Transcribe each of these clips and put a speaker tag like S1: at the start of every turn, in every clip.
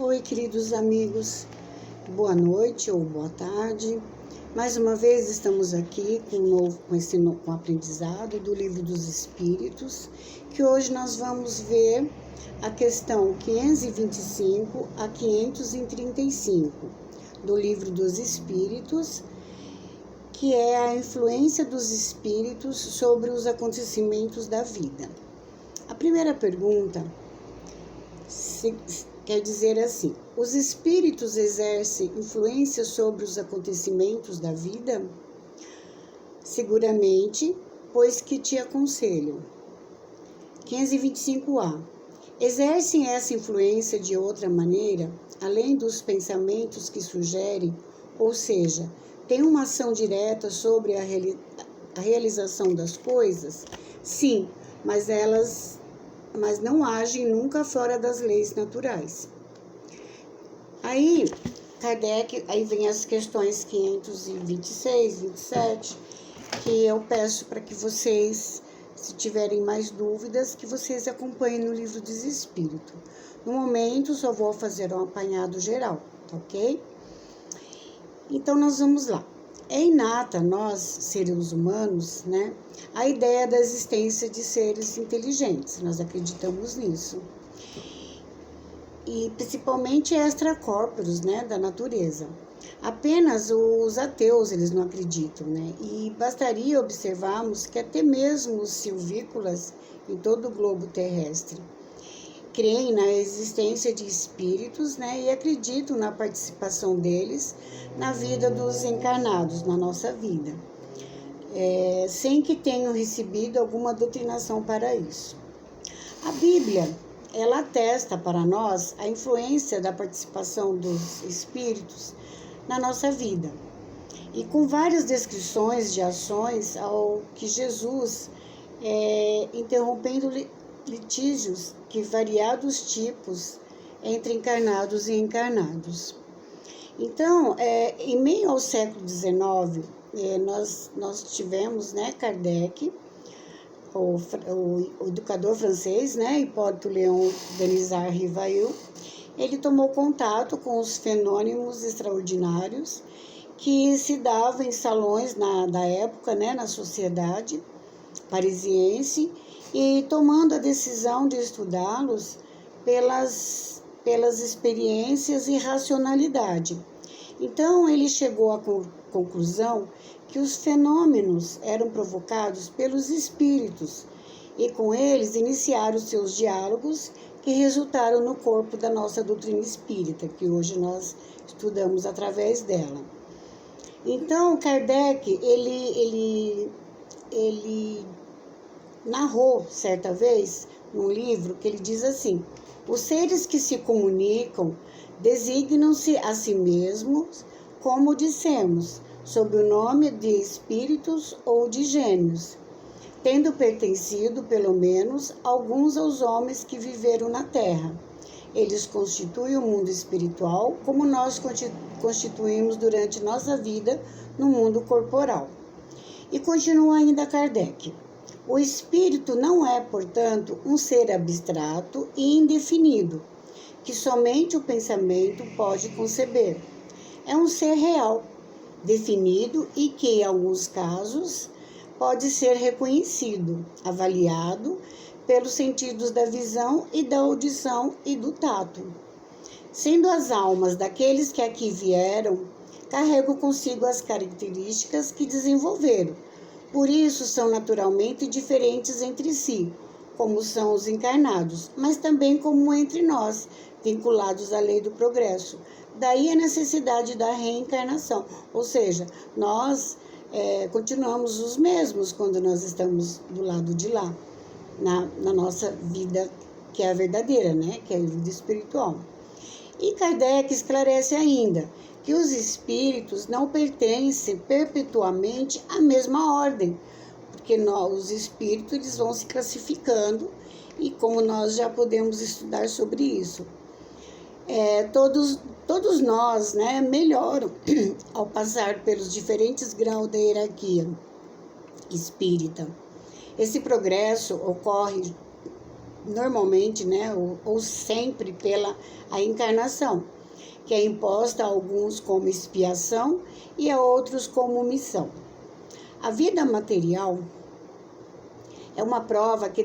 S1: Oi, queridos amigos, boa noite ou boa tarde. Mais uma vez estamos aqui com o aprendizado do Livro dos Espíritos, que hoje nós vamos ver a questão 525 a 535 do Livro dos Espíritos, que é a influência dos espíritos sobre os acontecimentos da vida. A primeira pergunta quer dizer assim: os espíritos exercem influência sobre os acontecimentos da vida? Seguramente, pois que te aconselho. 525A. Exercem essa influência de outra maneira, além dos pensamentos que sugerem, ou seja, têm uma ação direta sobre a realização das coisas? Sim, mas não agem nunca fora das leis naturais. Aí, Kardec, aí vem as questões 526, 27, que eu peço para que vocês, se tiverem mais dúvidas, que vocês acompanhem no Livro dos Espíritos. No momento, só vou fazer um apanhado geral, tá ok? Então, nós vamos lá. É inata a nós, seres humanos, né, a ideia da existência de seres inteligentes. Nós acreditamos nisso. E principalmente extracorpóreos, né, da natureza. Apenas os ateus, eles não acreditam, né? E bastaria observarmos que até mesmo os silvícolas em todo o globo terrestre creem na existência de espíritos, né, e acreditam na participação deles na vida dos encarnados, na nossa vida, sem que tenham recebido alguma doutrinação para isso. A Bíblia, ela atesta para nós a influência da participação dos espíritos na nossa vida, e com várias descrições de ações ao que Jesus, interrompendo litígios de variados tipos entre encarnados e encarnados. Então, em meio ao século XIX, nós tivemos, né, Kardec, o educador francês, né, Hipólito Léon Denisard Rivail. Ele tomou contato com os fenômenos extraordinários que se davam em salões da época, né, na sociedade parisiense, e tomando a decisão de estudá-los pelas experiências e racionalidade. Então, ele chegou à conclusão que os fenômenos eram provocados pelos espíritos, e com eles iniciaram os seus diálogos, que resultaram no corpo da nossa doutrina espírita, que hoje nós estudamos através dela. Então, Kardec, ele narrou, certa vez, num livro, que ele diz assim: os seres que se comunicam designam-se a si mesmos, como dissemos, sob o nome de espíritos ou de gênios, tendo pertencido, pelo menos, alguns aos homens que viveram na Terra. Eles constituem o mundo espiritual, como nós constituímos durante nossa vida no mundo corporal. E continua ainda Kardec: o espírito não é, portanto, um ser abstrato e indefinido, que somente o pensamento pode conceber. É um ser real, definido e que, em alguns casos, pode ser reconhecido, avaliado pelos sentidos da visão e da audição e do tato. Sendo as almas daqueles que aqui vieram, carregam consigo as características que desenvolveram. Por isso são naturalmente diferentes entre si, como são os encarnados, mas também como entre nós, vinculados à lei do progresso. Daí a necessidade da reencarnação, ou seja, nós continuamos os mesmos quando nós estamos do lado de lá, na nossa vida, que é a verdadeira, né? Que é a vida espiritual. E Kardec esclarece ainda que os espíritos não pertencem perpetuamente à mesma ordem, porque os espíritos eles vão se classificando, e como nós já podemos estudar sobre isso, todos nós, né, melhoram ao passar pelos diferentes graus da hierarquia espírita. Esse progresso ocorre normalmente, né, ou sempre pela a encarnação, que é imposta a alguns como expiação e a outros como missão. A vida material é uma prova que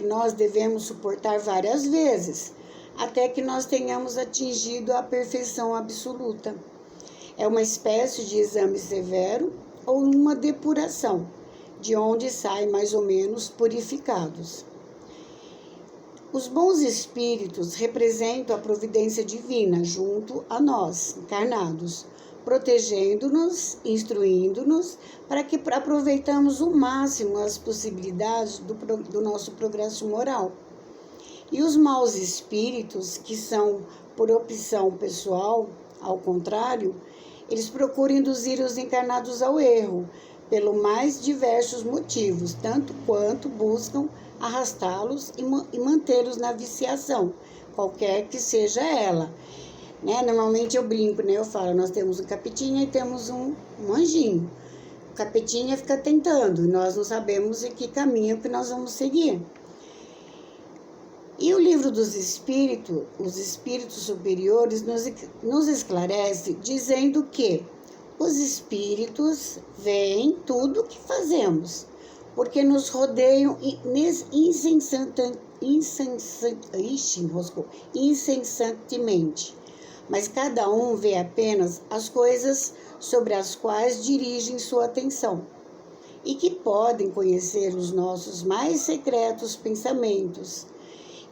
S1: nós devemos suportar várias vezes, até que nós tenhamos atingido a perfeição absoluta. É uma espécie de exame severo ou uma depuração, de onde saem mais ou menos purificados. Os bons espíritos representam a providência divina junto a nós, encarnados, protegendo-nos, instruindo-nos, para que aproveitamos o máximo as possibilidades do nosso progresso moral. E os maus espíritos, que são por opção pessoal, ao contrário, eles procuram induzir os encarnados ao erro, pelo mais diversos motivos, tanto quanto buscam arrastá-los e mantê-los na viciação, qualquer que seja ela. Né? Normalmente eu brinco, né? Eu falo, nós temos um capetinha e temos um anjinho. O capetinha fica tentando, e nós não sabemos em que caminho que nós vamos seguir. E o livro dos espíritos, os espíritos superiores, nos esclarece dizendo que os espíritos veem tudo o que fazemos, porque nos rodeiam incessantemente. Mas cada um vê apenas as coisas sobre as quais dirigem sua atenção e que podem conhecer os nossos mais secretos pensamentos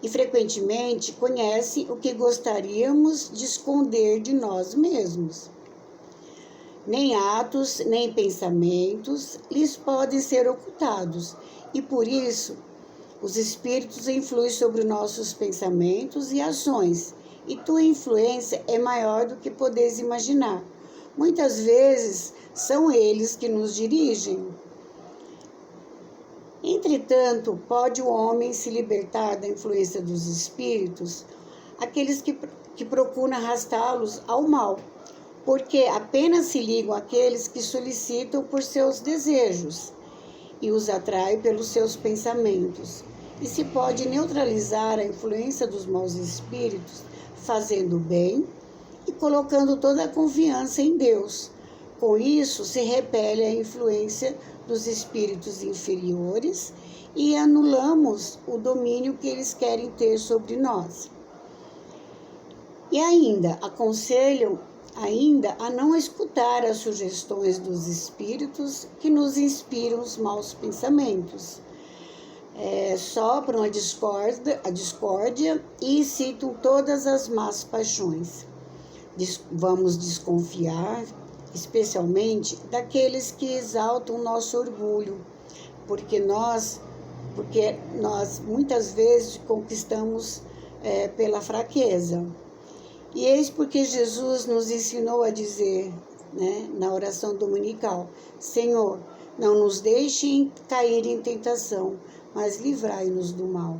S1: e frequentemente conhece o que gostaríamos de esconder de nós mesmos. Nem atos, nem pensamentos lhes podem ser ocultados e por isso os espíritos influem sobre nossos pensamentos e ações. E tua influência é maior do que podeis imaginar. Muitas vezes são eles que nos dirigem. Entretanto, pode o homem se libertar da influência dos espíritos, aqueles que procuram arrastá-los ao mal, porque apenas se ligam àqueles que solicitam por seus desejos e os atraem pelos seus pensamentos. E se pode neutralizar a influência dos maus espíritos fazendo o bem e colocando toda a confiança em Deus. Com isso, se repele a influência dos espíritos inferiores e anulamos o domínio que eles querem ter sobre nós. E ainda aconselham a não escutar as sugestões dos espíritos que nos inspiram os maus pensamentos. Sopram a discórdia e incitam todas as más paixões. Vamos desconfiar, especialmente daqueles que exaltam nosso orgulho, porque nós muitas vezes conquistamos pela fraqueza. E eis porque Jesus nos ensinou a dizer, né, na oração dominical: Senhor, não nos deixe cair em tentação, mas livrai-nos do mal.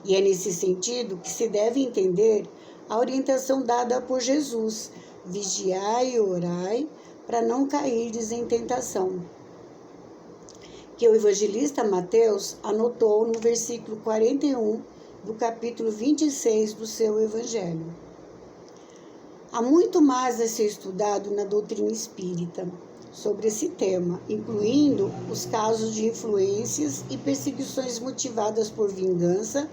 S1: E é nesse sentido que se deve entender a orientação dada por Jesus: vigiai e orai para não cairdes em tentação, que o evangelista Mateus anotou no versículo 41 do capítulo 26 do seu evangelho. Há muito mais a ser estudado na doutrina espírita sobre esse tema, incluindo os casos de influências e perseguições motivadas por vingança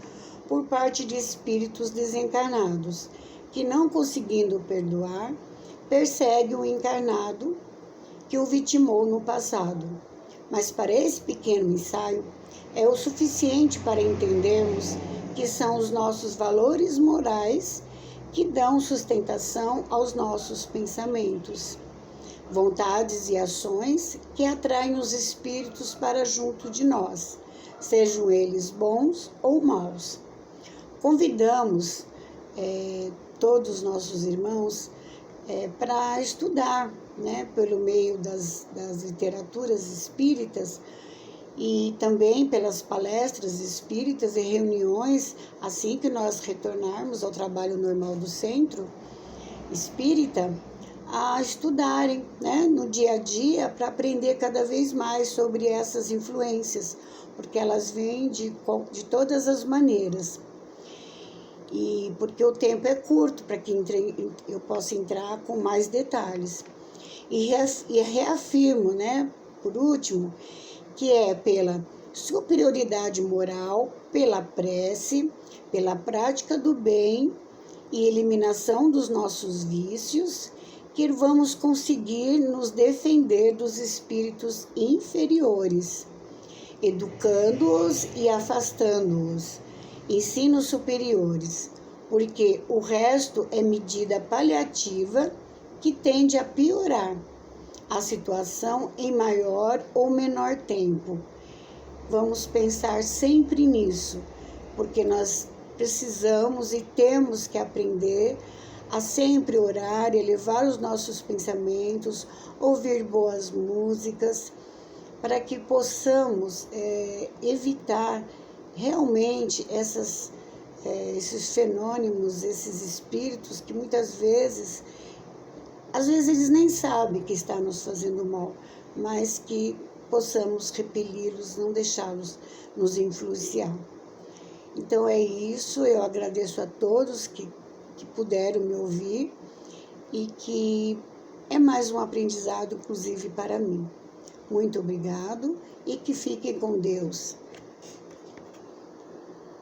S1: por parte de espíritos desencarnados, que, não conseguindo perdoar, perseguem o encarnado que o vitimou no passado. Mas para esse pequeno ensaio, é o suficiente para entendermos que são os nossos valores morais que dão sustentação aos nossos pensamentos, vontades e ações que atraem os espíritos para junto de nós, sejam eles bons ou maus. Convidamos todos os nossos irmãos para estudar, né, pelo meio das literaturas espíritas e também pelas palestras espíritas e reuniões, assim que nós retornarmos ao trabalho normal do centro espírita, a estudarem, né, no dia a dia, para aprender cada vez mais sobre essas influências, porque elas vêm de todas as maneiras. E porque o tempo é curto para que eu possa entrar com mais detalhes. E reafirmo, né, por último, que é pela superioridade moral, pela prece, pela prática do bem e eliminação dos nossos vícios, que vamos conseguir nos defender dos espíritos inferiores, educando-os e afastando-os, ensinos superiores, porque o resto é medida paliativa que tende a piorar a situação em maior ou menor tempo. Vamos pensar sempre nisso, porque nós precisamos e temos que aprender a sempre orar, elevar os nossos pensamentos, ouvir boas músicas, para que possamos evitar realmente esses fenômenos, esses espíritos que muitas vezes, às vezes eles nem sabem que está nos fazendo mal, mas que possamos repeli-los, não deixá-los nos influenciar. Então é isso, eu agradeço a todos que puderam me ouvir e que é mais um aprendizado, inclusive, para mim. Muito obrigado e que fiquem com Deus.